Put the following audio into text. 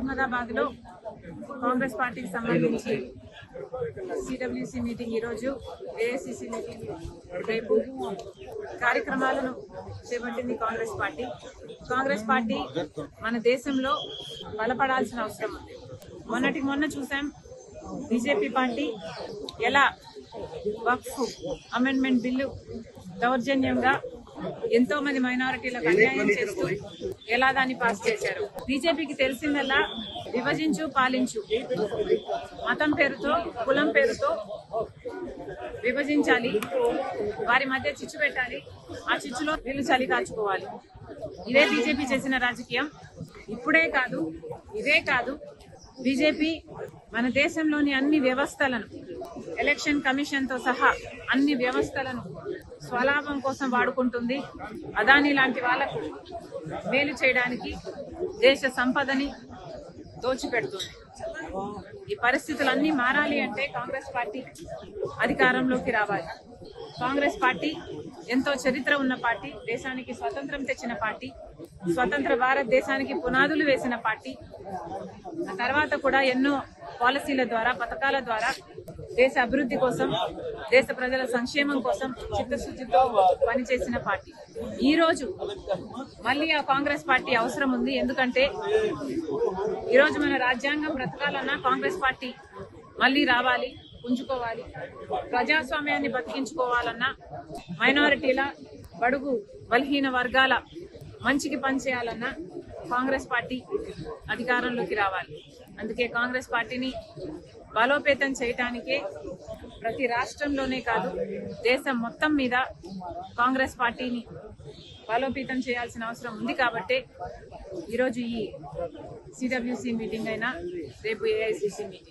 అహ్మదాబాద్ లో కాంగ్రెస్ పార్టీకి సంబంధించి సిడబ్ల్యూసి మీటింగ్ ఈరోజు, ఏఐసిసి మీటింగ్ రేపు కార్యక్రమాలను చేపట్టింది కాంగ్రెస్ పార్టీ మన దేశంలో బలపడాల్సిన అవసరం ఉంది. మొన్నటికి మొన్న చూసాం బీజేపీ పార్టీ ఎలా వక్ఫ్ అమెండ్మెంట్ బిల్లు దౌర్జన్యంగా ఎంతో మంది మైనారిటీలకు అన్యాయం చేస్తూ ఎలా దాన్ని పాస్ చేశారు. బీజేపీకి తెలిసిందల్లా విభజించు పాలించు, మతం పేరుతో కులం పేరుతో విభజించాలి, వారి మధ్య చిచ్చు పెట్టాలి, ఆ చిచ్చులో వీళ్ళు చలి కాచుకోవాలి. ఇదే బీజేపీ చేసిన రాజకీయం. ఇదే కాదు బీజేపీ మన దేశంలోని అన్ని వ్యవస్థలను, ఎలక్షన్ కమిషన్ తో సహా అన్ని వ్యవస్థలను స్వలాభం కోసం వాడుకుంటుంది. అదానీ లాంటి వాళ్లకు మేలు చేయడానికి దేశ సంపదని దోచిపెడుతుంది. ఈ పరిస్థితులన్నీ మారాలి అంటే కాంగ్రెస్ పార్టీ అధికారంలోకి రావాలి. కాంగ్రెస్ పార్టీ ఎంతో చరిత్ర ఉన్న పార్టీ, దేశానికి స్వతంత్రం తెచ్చిన పార్టీ, స్వతంత్ర భారతదేశానికి పునాదులు వేసిన పార్టీ. ఆ తర్వాత కూడా ఎన్నో పాలసీల ద్వారా, పథకాల ద్వారా దేశ అభివృద్ధి కోసం, దేశ ప్రజల సంక్షేమం కోసం చిత్తశుద్ధితో పనిచేసిన పార్టీ. ఈ రోజు మళ్ళీ ఆ కాంగ్రెస్ పార్టీ అవసరం ఉంది. ఎందుకంటే ఈరోజు మన రాజ్యాంగం బ్రతకాలన్నా కాంగ్రెస్ పార్టీ మళ్ళీ రావాలి, పుంజుకోవాలి. ప్రజాస్వామ్యాన్ని బతికించుకోవాలన్నా, మైనారిటీల, బడుగు బలహీన వర్గాల మంచికి పనిచేయాలన్నా కాంగ్రెస్ పార్టీ అధికారంలోకి రావాలి. అందుకే కాంగ్రెస్ పార్టీని బలోపేతం చేయటానికే ప్రతి రాష్ట్రంలోనే కాదు దేశం మొత్తం మీద కాంగ్రెస్ పార్టీని బలోపేతం చేయాల్సిన అవసరం ఉంది. కాబట్టే ఈరోజు ఈ సిడబ్ల్యూసి మీటింగ్ అయినా రేపు ఏఐసిసి మీటింగ్.